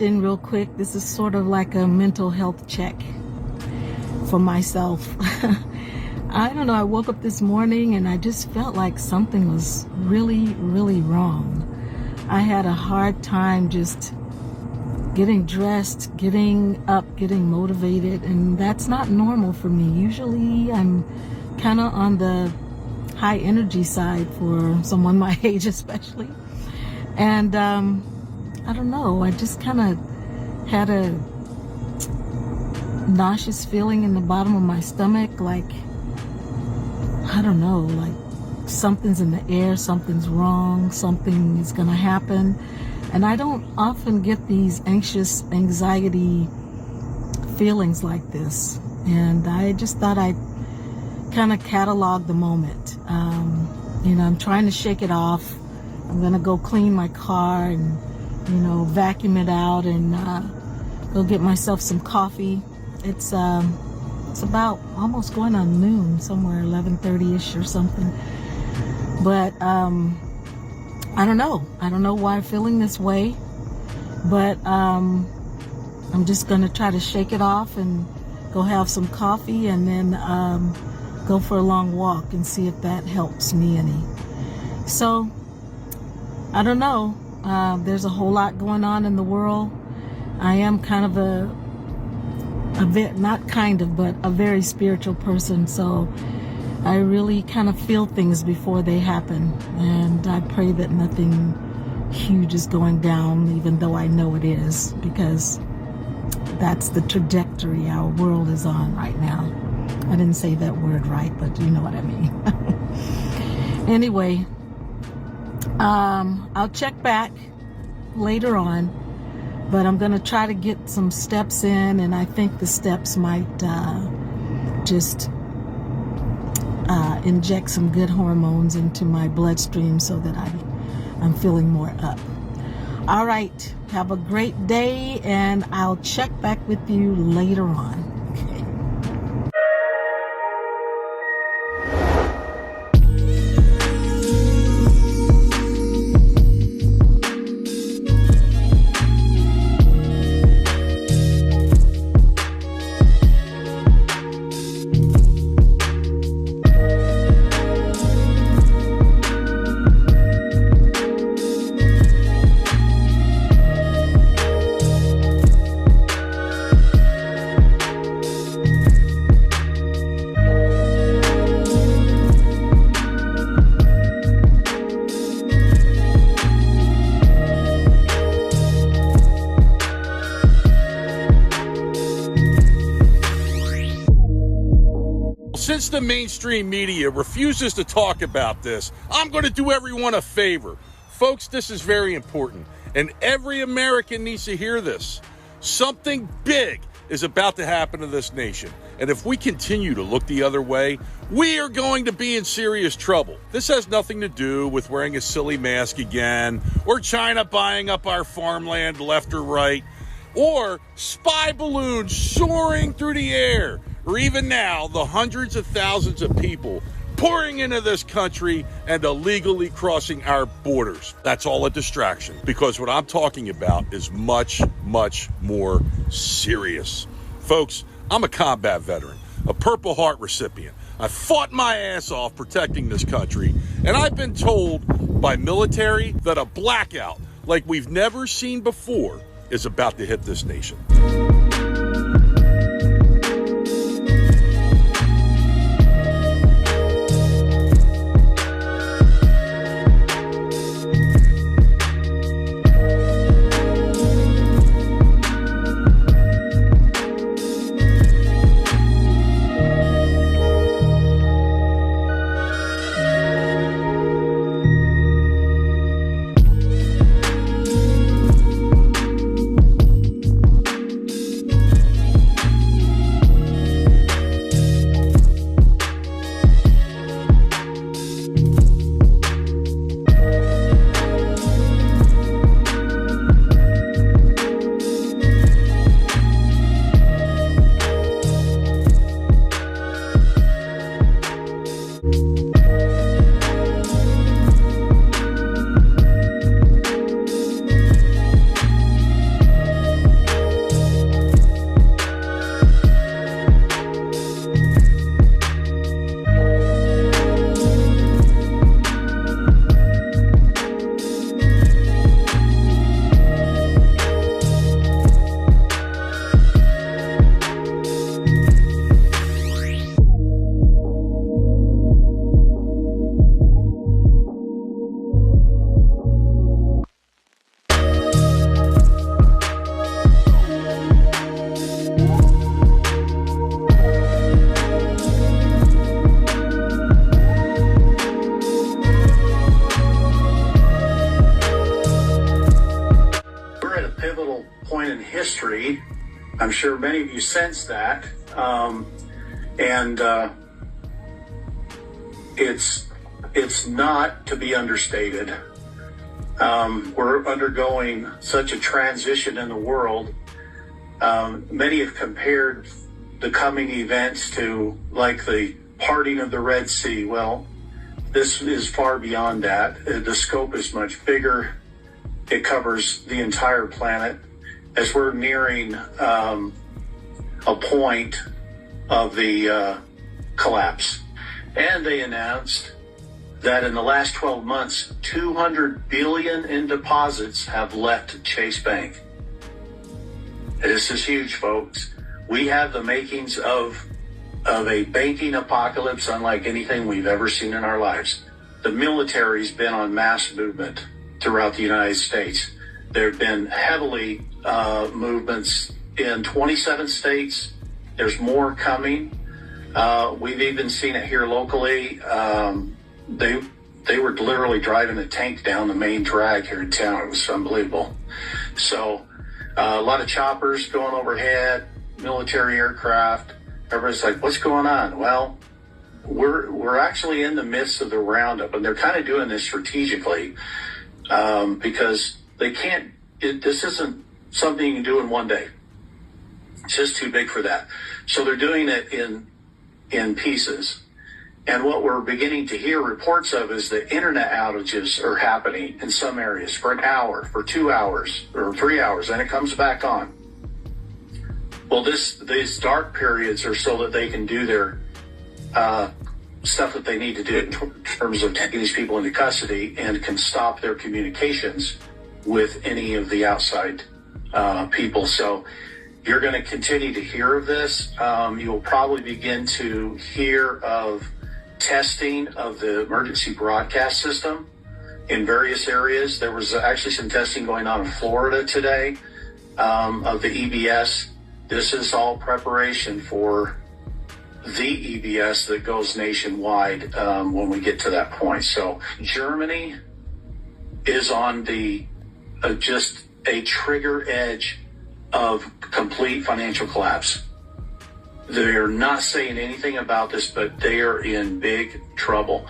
in real quick. This is sort of like a mental health check for myself. I don't know, I woke up this morning and I just felt like something was really, really wrong. I had a hard time just getting dressed, getting up, getting motivated, and that's not normal for me. Usually I'm kind of on the high energy side for someone my age especially. And I don't know, I just kind of had a nauseous feeling in the bottom of my stomach, like, I don't know, like something's in the air, something's wrong, something is gonna happen. And I don't often get these anxious, anxiety feelings like this. And I just thought I'd kind of catalog the moment. You know, I'm trying to shake it off. I'm gonna go clean my car and, you know, vacuum it out and go get myself some coffee. It's about almost going on noon, somewhere 11:30ish or something. But I don't know. I don't know why I'm feeling this way, but I'm just gonna try to shake it off and go have some coffee and then go for a long walk and see if that helps me any. So I don't know. There's a whole lot going on in the world. I am kind of but a very spiritual person, so I really kind of feel things before they happen, and I pray that nothing huge is going down, even though I know it is, because that's the trajectory our world is on right now. I didn't say that word right, but you know what I mean. Anyway, I'll check back later on, but I'm going to try to get some steps in, and I think the steps might just inject some good hormones into my bloodstream so that I'm feeling more up. All right, have a great day, and I'll check back with you later on. Okay. Since the mainstream media refuses to talk about this, I'm going to do everyone a favor. Folks, this is very important, and every American needs to hear this. Something big is about to happen to this nation, and if we continue to look the other way, we are going to be in serious trouble. This has nothing to do with wearing a silly mask again, or China buying up our farmland left or right, or spy balloons soaring through the air, or even now, the hundreds of thousands of people pouring into this country and illegally crossing our borders. That's all a distraction, because what I'm talking about is much, much more serious. Folks, I'm a combat veteran, a Purple Heart recipient. I fought my ass off protecting this country, and I've been told by military that a blackout like we've never seen before is about to hit this nation. point in history. I'm sure many of you sense that. It's not to be understated. We're undergoing such a transition in the world. Many have compared the coming events to like the parting of the Red Sea. Well, this is far beyond that. The scope is much bigger. It covers the entire planet as we're nearing a point of the collapse. And they announced that in the last 12 months, $200 billion in deposits have left Chase Bank. This is huge, folks. We have the makings of a banking apocalypse unlike anything we've ever seen in our lives. The military's been on mass movement throughout the United States. There have been heavily movements in 27 states. There's more coming. We've even seen it here locally. They were literally driving a tank down the main drag here in town. It was unbelievable. So a lot of choppers going overhead, military aircraft. Everybody's like, what's going on? Well, we're actually in the midst of the roundup, and they're kind of doing this strategically because they can't. This isn't something you can do in one day. It's just too big for that. So they're doing it in pieces. And what we're beginning to hear reports of is that internet outages are happening in some areas for an hour, for 2 hours, or 3 hours, and it comes back on. Well, these dark periods are so that they can do their stuff that they need to do in terms of taking these people into custody and can stop their communications with any of the outside people. So you're going to continue to hear of this. You'll probably begin to hear of testing of the emergency broadcast system in various areas. There was actually some testing going on in Florida today of the EBS. This is all preparation for the EBS that goes nationwide when we get to that point. So Germany is on the just a trigger edge of complete financial collapse. They're not saying anything about this, but they are in big trouble.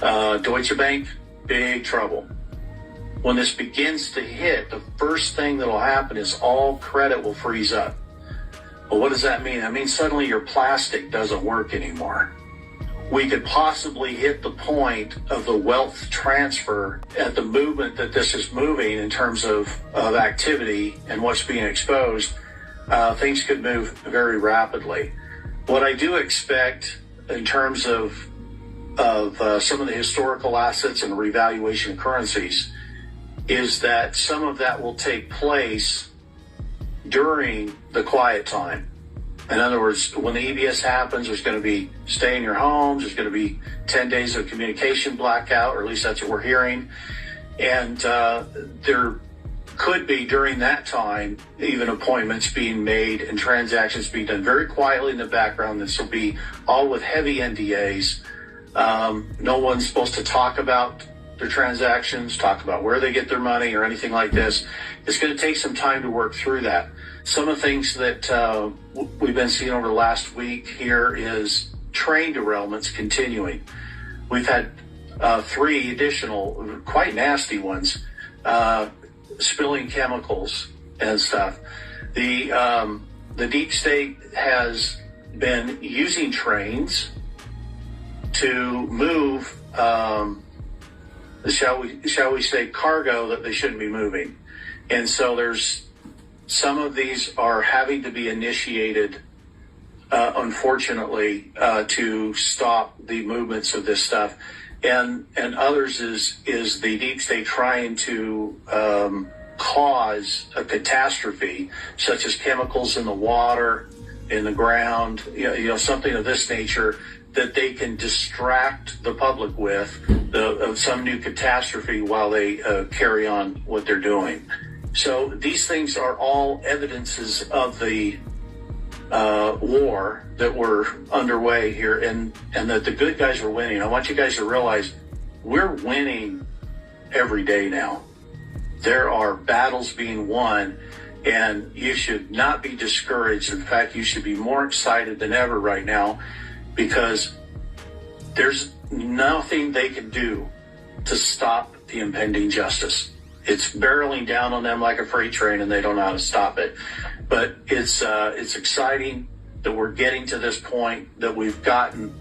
Deutsche Bank, big trouble. When this begins to hit, the first thing that'll happen is all credit will freeze up. Well, what does that mean? That means suddenly your plastic doesn't work anymore. We could possibly hit the point of the wealth transfer at the movement that this is moving in terms of activity and what's being exposed. Things could move very rapidly. What I do expect in terms of some of the historical assets and revaluation of currencies is that some of that will take place during the quiet time. In other words, when the EBS happens, there's going to be stay in your homes. There's going to be 10 days of communication blackout, or at least that's what we're hearing. And there could be during that time even appointments being made and transactions being done very quietly in the background. This will be all with heavy NDAs. No one's supposed to talk about their transactions, talk about where they get their money or anything like this. It's going to take some time to work through that. Some of the things that we've been seeing over the last week here is train derailments continuing. We've had 3 additional quite nasty ones, spilling chemicals and stuff. The deep state has been using trains to move, shall we say, cargo that they shouldn't be moving. And so there's some of these are having to be initiated, unfortunately, to stop the movements of this stuff. And others is the deep state trying to cause a catastrophe, such as chemicals in the water, in the ground, something of this nature that they can distract the public with of some new catastrophe while they carry on what they're doing. So these things are all evidences of the war that were underway here, and that the good guys are winning. I want you guys to realize we're winning every day now. There are battles being won, And you should not be discouraged. In fact, you should be more excited than ever right now, because there's nothing they can do to stop the impending justice. It's barreling down on them like a freight train, and they don't know how to stop it. But it's exciting that we're getting to this point, that we've gotten.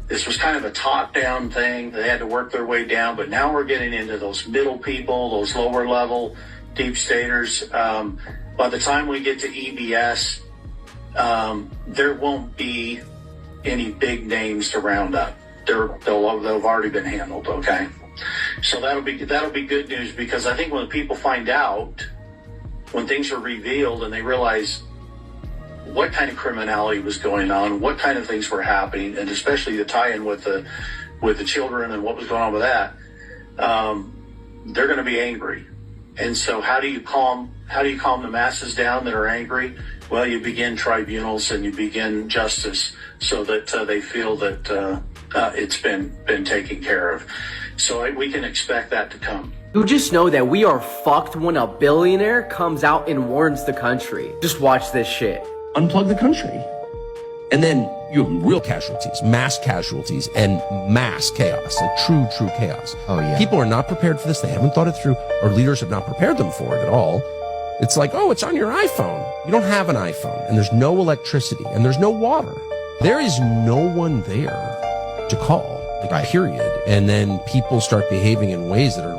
This was kind of a top-down thing. They had to work their way down, but now we're getting into those middle people, those lower-level deep staters. By the time we get to EBS, there won't be any big names to round up. They've already been handled. Okay, so that'll be good news, because I think when people find out, when things are revealed and they realize what kind of criminality was going on, what kind of things were happening, and especially the tie-in with the children and what was going on with that, they're going to be angry. And so how do you calm the masses down that are angry? Well, you begin tribunals and you begin justice, so that they feel that it's been taken care of. So we can expect that to come. You just know that we are fucked when a billionaire comes out and warns the country. Just watch this shit. Unplug the country. And then you have real casualties, and mass chaos, like true chaos. Oh, yeah. People are not prepared for this. They haven't thought it through. Our leaders have not prepared them for it at all. It's like, oh, it's on your iPhone. You don't have an iPhone, and there's no electricity, and there's no water. There is no one there to call, like, period. And then people start behaving in ways that are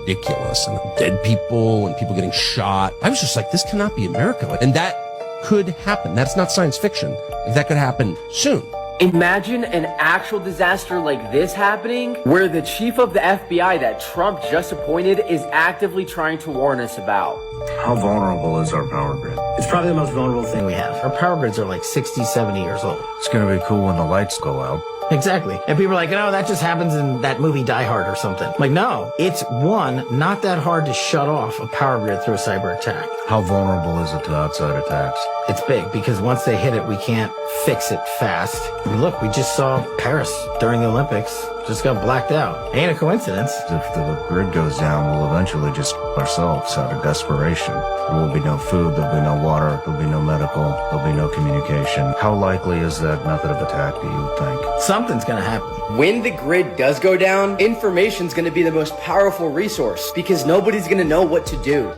ridiculous, and dead people and people getting shot. I was just like, this cannot be America. And that could happen. That's not science fiction. That could happen soon. Imagine an actual disaster like this happening, where the chief of the FBI that Trump just appointed is actively trying to warn us about. How vulnerable is our power grid? It's probably the most vulnerable thing we have. Our power grids are like 60, 70 years old. It's going to be cool when the lights go out. Exactly. And people are like, oh, that just happens in that movie Die Hard or something. Like, no, it's not that hard to shut off a power grid through a cyber attack. How vulnerable is it to outside attacks? It's big, because once they hit it, we can't fix it fast. I mean, look, we just saw Paris during the Olympics. Just got blacked out. Ain't a coincidence. If the grid goes down, we'll eventually just ourselves out of desperation. There will be no food, there'll be no water, there'll be no medical, there'll be no communication. How likely is that method of attack, do you think? Something's gonna happen. When the grid does go down, information's gonna be the most powerful resource, because nobody's gonna know what to do.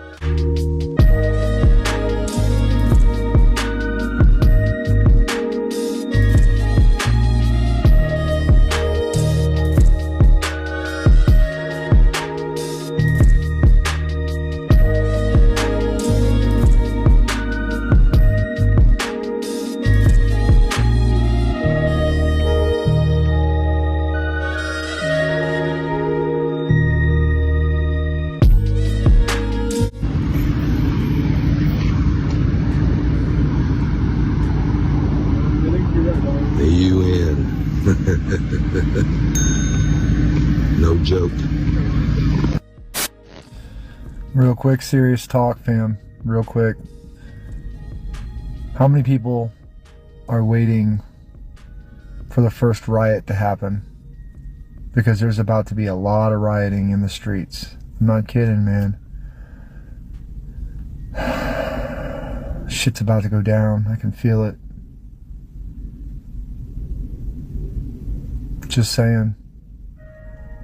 No joke. Real quick, serious talk, fam. Real quick. How many people are waiting for the first riot to happen? Because there's about to be a lot of rioting in the streets. I'm not kidding, man. Shit's about to go down. I can feel it. Just saying.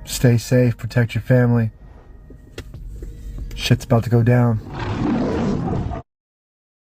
Stay safe, protect your family. Shit's about to go down.